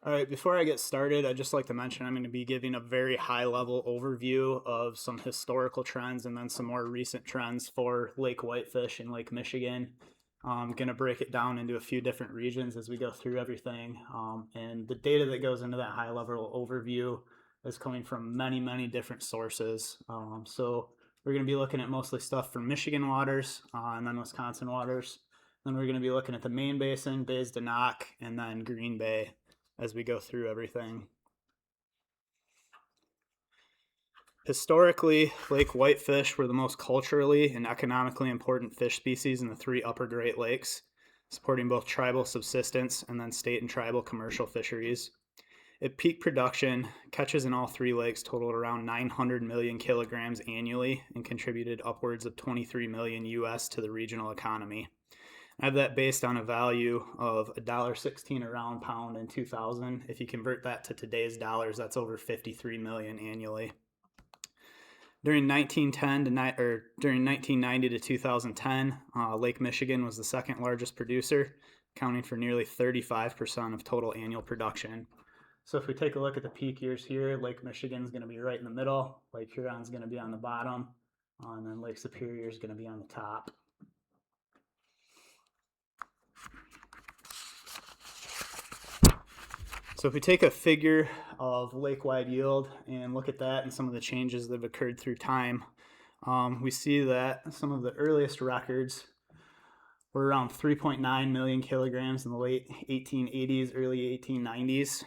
All right, before I get started, I'd just like to mention I'm going to be giving a very high level overview of some historical trends and then some more recent trends for Lake Whitefish and Lake Michigan. I'm going to break it down into a few different regions as we go through everything. And the data that goes into that high level overview is coming from many different sources. So we're going to be looking at mostly stuff from Michigan waters and then Wisconsin waters. Then we're going to be looking at the main basin, Bays de Noc, and then Green Bay as we go through everything. Historically, lake whitefish were the most culturally and economically important fish species in the three upper Great Lakes, supporting both tribal subsistence and then state and tribal commercial fisheries. At peak production, catches in all three lakes totaled around 900 million kilograms annually and contributed upwards of 23 million US to the regional economy. I have that based on a value of $1.16 a round pound in 2000. If you convert that to today's dollars, that's over 53 million annually. During 1990 to 2010, Lake Michigan was the second largest producer, accounting for nearly 35% of total annual production. So if we take a look at the peak years here, Lake Michigan is going to be right in the middle, Lake Huron is going to be on the bottom, and then Lake Superior is going to be on the top. So if we take a figure of lake-wide yield and look at that and some of the changes that have occurred through time, we see that some of the earliest records were around 3.9 million kilograms in the late 1880s, early 1890s.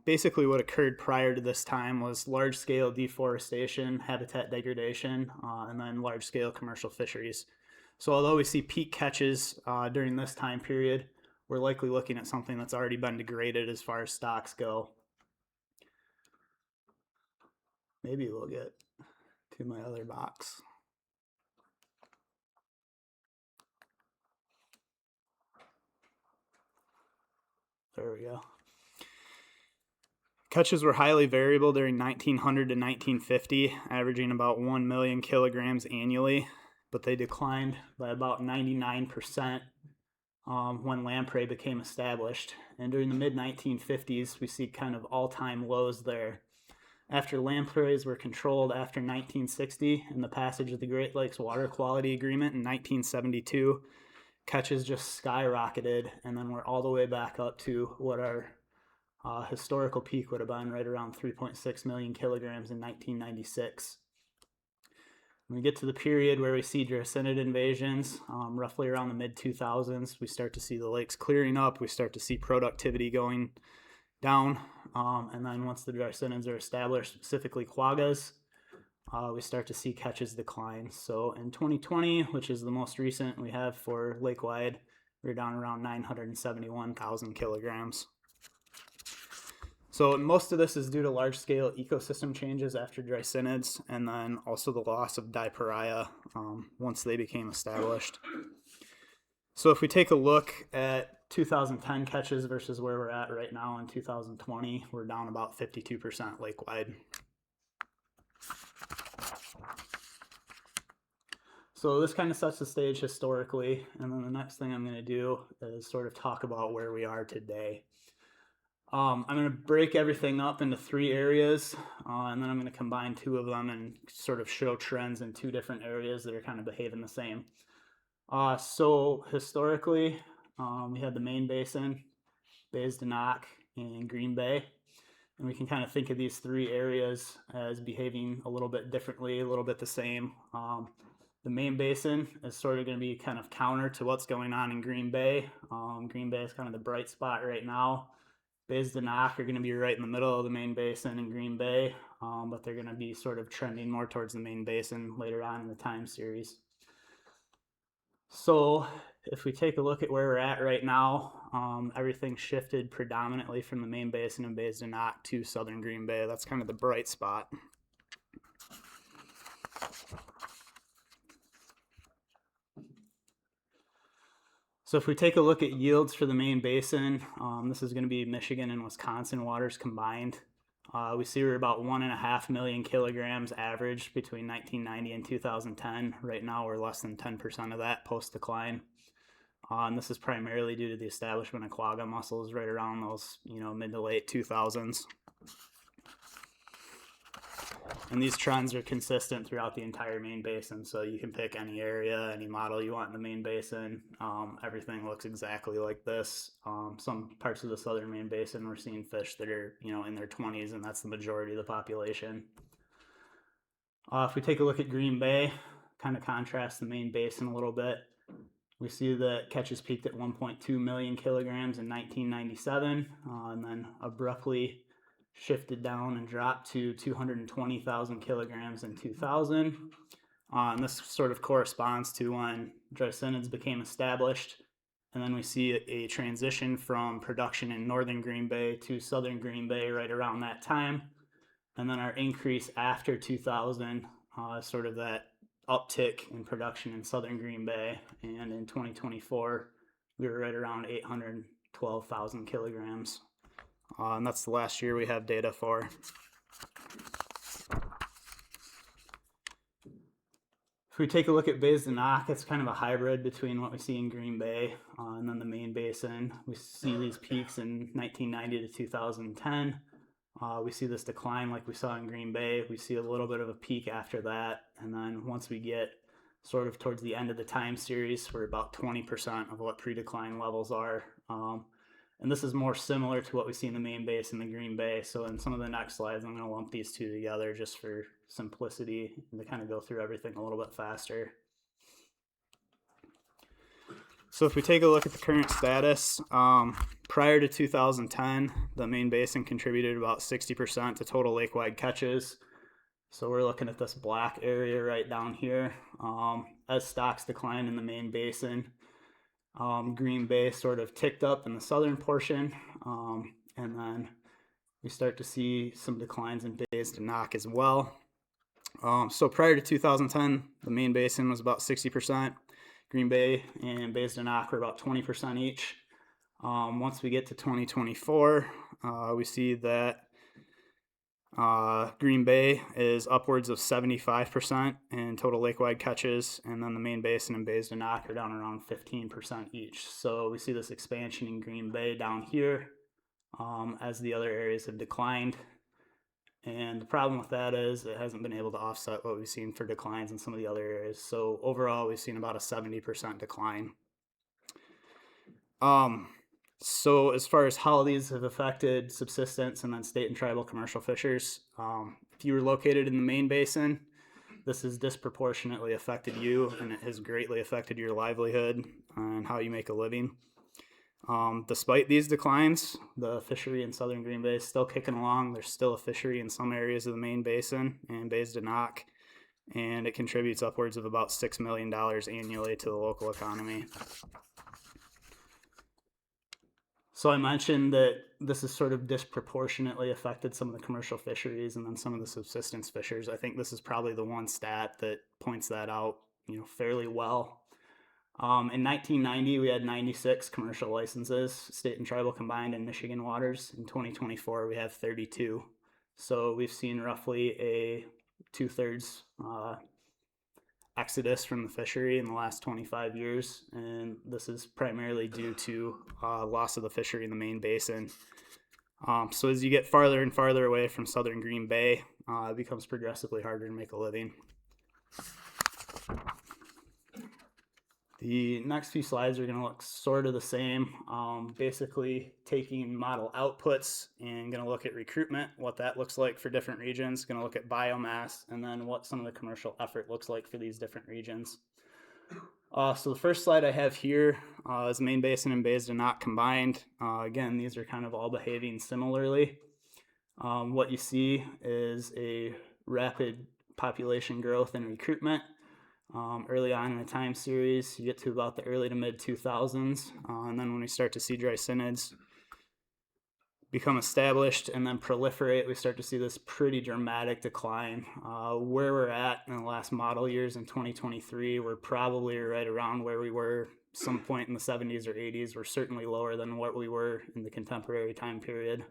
Basically what occurred prior to this time was large-scale deforestation, habitat degradation, and then large-scale commercial fisheries. So although we see peak catches during this time period, we're likely looking at something that's already been degraded as far as stocks go. Maybe we'll get to my other box. There we go. Catches were highly variable during 1900 to 1950, averaging about 1 million kilograms annually, but they declined by about 99% when lamprey became established. And during the mid-1950s, we see kind of all-time lows there. After lampreys were controlled after 1960 and the passage of the Great Lakes Water Quality Agreement in 1972, catches just skyrocketed, and then we're all the way back up to what our historical peak would have been, right around 3.6 million kilograms in 1996. When we get to the period where we see Dracenid invasions, roughly around the mid-2000s, we start to see the lakes clearing up, we start to see productivity going down, and then once the Dracenids are established, specifically quaggas, we start to see catches decline. So in 2020, which is the most recent we have for lake-wide, we're down around 971,000 kilograms. So most of this is due to large-scale ecosystem changes after Dracenids, and then also the loss of Diparia once they became established. So if we take a look at 2010 catches versus where we're at right now in 2020, we're down about 52% lake-wide. So this kind of sets the stage historically, and then the next thing I'm going to do is sort of talk about where we are today. I'm going to break everything up into three areas, and then I'm going to combine two of them and sort of show trends in two different areas that are kind of behaving the same. So historically, we had the main basin, Bays de Noc, and Green Bay. And we can kind of think of these three areas as behaving a little bit differently, a little bit the same. The main basin is sort of going to be kind of counter to what's going on in Green Bay. Green Bay is kind of the bright spot right now. Bays de Noc are going to be right in the middle of the main basin in Green Bay, but they're going to be sort of trending more towards the main basin later on in the time series. So if we take a look at where we're at right now, everything shifted predominantly from the main basin and Bays de Noc to southern Green Bay. That's kind of the bright spot. So if we take a look at yields for the main basin, this is going to be Michigan and Wisconsin waters combined. We see we're about 1.5 million kilograms average between 1990 and 2010. Right now we're less than 10% of that post-decline. And this is primarily due to the establishment of quagga mussels right around those, mid to late 2000s. And these trends are consistent throughout the entire main basin, so you can pick any area, any model you want in the main basin. Everything looks exactly like this. Some parts of the southern main basin, we're seeing fish that are, in their 20s, and that's the majority of the population. If we take a look at Green Bay, kind of contrast the main basin a little bit. We see that catches peaked at 1.2 million kilograms in 1997, and then abruptly shifted down and dropped to 220,000 kilograms in 2000. And this sort of corresponds to when Dreissenids became established. And then we see a transition from production in northern Green Bay to southern Green Bay right around that time. And then our increase after 2000, sort of that uptick in production in southern Green Bay. And in 2024, we were right around 812,000 kilograms. And that's the last year we have data for. If we take a look at Bays de Noc, it's kind of a hybrid between what we see in Green Bay and then the main basin. We see these peaks in 1990 to 2010. We see this decline like we saw in Green Bay. We see a little bit of a peak after that. And then once we get sort of towards the end of the time series, we're about 20% of what pre-decline levels are. And this is more similar to what we see in the main basin and the Green Bay. So in some of the next slides, I'm going to lump these two together just for simplicity and to kind of go through everything a little bit faster. So if we take a look at the current status, prior to 2010, the main basin contributed about 60% to total lake-wide catches. So we're looking at this black area right down here. As stocks decline in the main basin, Green Bay sort of ticked up in the southern portion, and then we start to see some declines in Bays de Noc as well. So prior to 2010, the main basin was about 60%. Green Bay and Bays de Noc were about 20% each. Once we get to 2024, we see that Green Bay is upwards of 75% in total lake-wide catches, and then the main basin and Bays de Noc are down around 15% each. So we see this expansion in Green Bay down here as the other areas have declined. And the problem with that is it hasn't been able to offset what we've seen for declines in some of the other areas. So overall, we've seen about a 70% decline. So as far as how these have affected subsistence and then state and tribal commercial fishers, if you were located in the main basin, this has disproportionately affected you, and it has greatly affected your livelihood and how you make a living. Despite these declines, the fishery in southern Green Bay is still kicking along. There's still a fishery in some areas of the main basin and Bays de Noc, and it contributes upwards of about $6 million annually to the local economy. So I mentioned that this has sort of disproportionately affected some of the commercial fisheries and then some of the subsistence fishers. I think this is probably the one stat that points that out, fairly well. In 1990, we had 96 commercial licenses, state and tribal combined in Michigan waters. In 2024, we have 32. So we've seen roughly a 2/3 exodus from the fishery in the last 25 years, and this is primarily due to loss of the fishery in the main basin. So as you get farther and farther away from southern Green Bay, it becomes progressively harder to make a living. The next few slides are going to look sort of the same, basically taking model outputs and going to look at recruitment, what that looks like for different regions, going to look at biomass, and then what some of the commercial effort looks like for these different regions. So the first slide I have here is main basin and Bays de Noc combined. Again, these are kind of all behaving similarly. What you see is a rapid population growth and recruitment. Early on in the time series, you get to about the early to mid 2000s, and then when we start to see Dreissenids become established and then proliferate, we start to see this pretty dramatic decline. Where we're at in the last model years in 2023, we're probably right around where we were some point in the 70s or 80s. We're certainly lower than what we were in the contemporary time period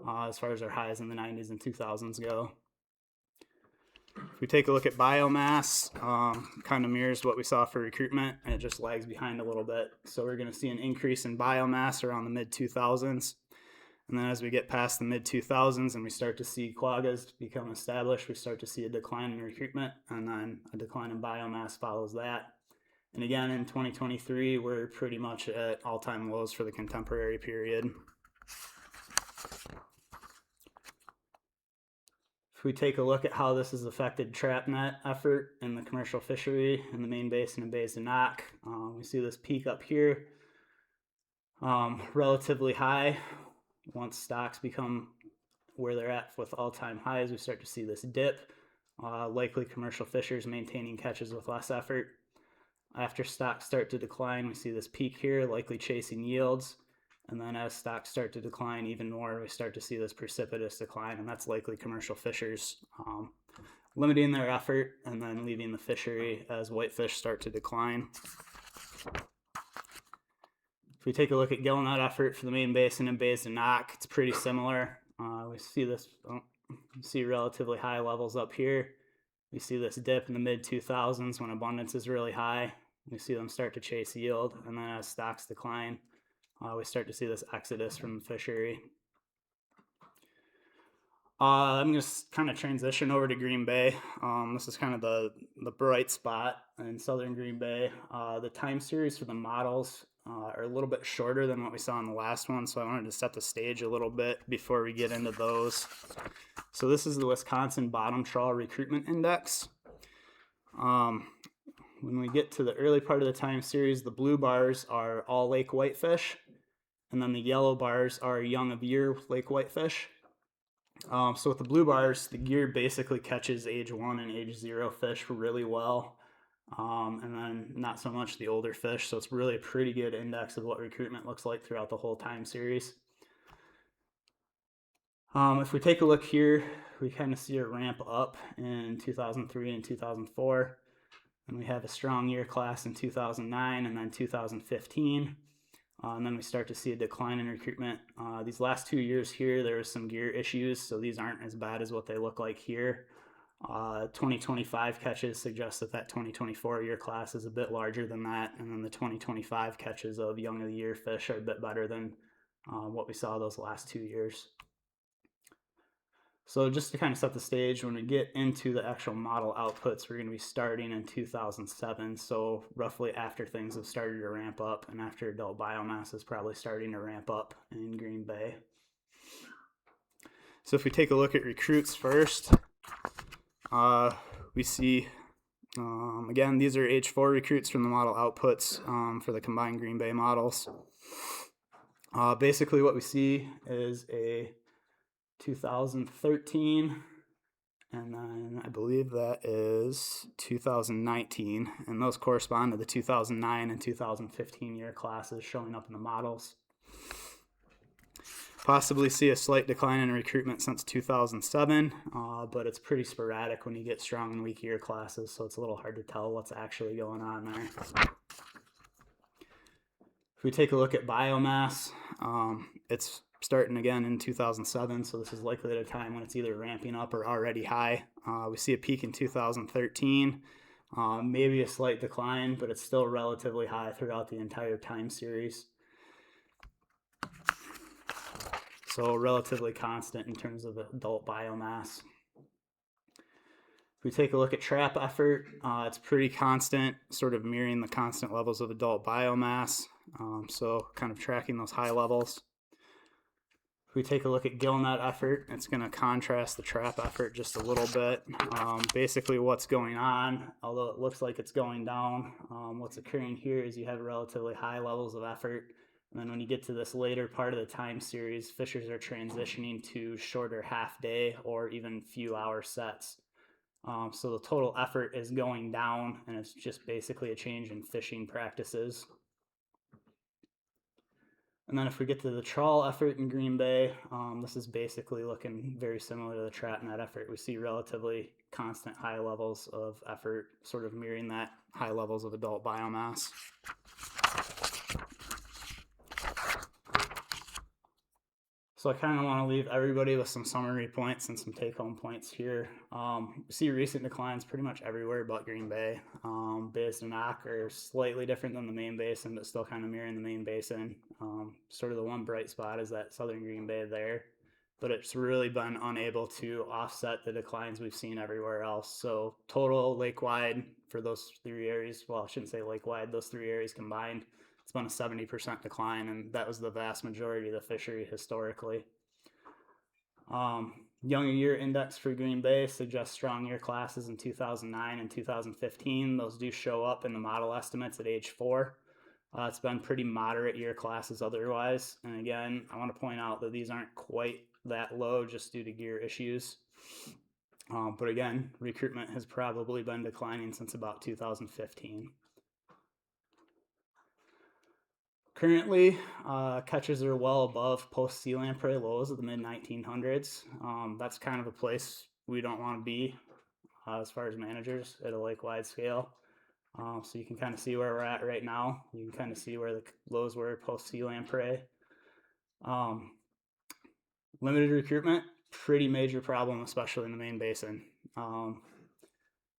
as far as our highs in the 90s and 2000s go. If we take a look at biomass, kind of mirrors what we saw for recruitment, and it just lags behind a little bit. So we're going to see an increase in biomass around the mid-2000s. And then as we get past the mid-2000s and we start to see quaggas become established, we start to see a decline in recruitment, and then a decline in biomass follows that. And again, in 2023, we're pretty much at all-time lows for the contemporary period. If we take a look at how this has affected trap net effort in the commercial fishery in the main basin and Bays of Knock, we see this peak up here, relatively high. Once stocks become where they're at with all-time highs, we start to see this dip, likely commercial fishers maintaining catches with less effort. After stocks start to decline, we see this peak here, likely chasing yields. And then as stocks start to decline even more, we start to see this precipitous decline, and that's likely commercial fishers limiting their effort and then leaving the fishery as whitefish start to decline. If we take a look at gillnet effort for the main basin and Bays of Knock, it's pretty similar. We see relatively high levels up here. We see this dip in the mid-2000s when abundance is really high. We see them start to chase yield, and then as stocks decline, we start to see this exodus from the fishery. I'm going to kind of transition over to Green Bay. This is kind of the bright spot in southern Green Bay. The time series for the models are a little bit shorter than what we saw in the last one, so I wanted to set the stage a little bit before we get into those. So this is the Wisconsin Bottom Trawl Recruitment Index. When we get to the early part of the time series, the blue bars are all lake whitefish, and then the yellow bars are young of year lake whitefish. So with the blue bars, the gear basically catches age 1 and age 0 fish really well, and then not so much the older fish. So it's really a pretty good index of what recruitment looks like throughout the whole time series. If we take a look here, we kind of see a ramp up in 2003 and 2004. And we have a strong year class in 2009 and then 2015. And then we start to see a decline in recruitment. These last 2 years here, there was some gear issues, so these aren't as bad as what they look like here. 2025 catches suggest that 2024 year class is a bit larger than that, and then the 2025 catches of young of the year fish are a bit better than what we saw those last 2 years. So just to kind of set the stage, when we get into the actual model outputs, we're going to be starting in 2007, so roughly after things have started to ramp up and after adult biomass is probably starting to ramp up in Green Bay. So if we take a look at recruits first, we see, again, these are age 4 recruits from the model outputs for the combined Green Bay models. Basically what we see is a 2013, and then I believe that is 2019, and those correspond to the 2009 and 2015 year classes showing up in the models. Possibly see a slight decline in recruitment since 2007, but it's pretty sporadic when you get strong and weak year classes, so it's a little hard to tell what's actually going on there. If we take a look at biomass, it's starting again in 2007, so this is likely at a time when it's either ramping up or already high. We see a peak in 2013, maybe a slight decline, but it's still relatively high throughout the entire time series. So relatively constant in terms of adult biomass. If we take a look at trap effort, it's pretty constant, sort of mirroring the constant levels of adult biomass, so kind of tracking those high levels. If we take a look at gillnet effort, it's going to contrast the trap effort just a little bit. Basically what's going on, although it looks like it's going down, what's occurring here is you have relatively high levels of effort. And then when you get to this later part of the time series, fishers are transitioning to shorter half day or even few hour sets. So the total effort is going down, and it's just basically a change in fishing practices. And then if we get to the trawl effort in Green Bay, this is basically looking very similar to the trap net effort. We see relatively constant high levels of effort, sort of mirroring that high levels of adult biomass. So I kind of want to leave everybody with some summary points and some take-home points here. We see recent declines pretty much everywhere but Green Bay. Bays and Knock are slightly different than the main basin, but still kind of mirroring the main basin. Sort of the one bright spot is that southern Green Bay there, but it's really been unable to offset the declines we've seen everywhere else. So total lake-wide for those three areas, well, I shouldn't say lake-wide, those three areas combined, it's been a 70% decline, and that was the vast majority of the fishery historically. Young year index for Green Bay suggests strong year classes in 2009 and 2015. Those do show up in the model estimates at age 4. It's been pretty moderate year classes otherwise. And again, I want to point out that these aren't quite that low just due to gear issues. But again, recruitment has probably been declining since about 2015. Currently, catches are well above post-sea lamprey lows of the mid-1900s. That's kind of a place we don't want to be as far as managers at a lake-wide scale. So you can kind of see where we're at right now. You can kind of see where the lows were post-sea lamprey. Limited recruitment, pretty major problem, especially in the main basin.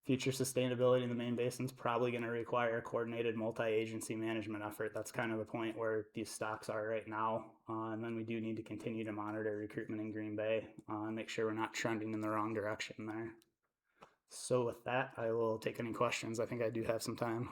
Future sustainability in the main basin is probably going to require a coordinated multi-agency management effort. That's kind of the point where these stocks are right now. And then we do need to continue to monitor recruitment in Green Bay and make sure we're not trending in the wrong direction there. So with that, I will take any questions. I think I do have some time.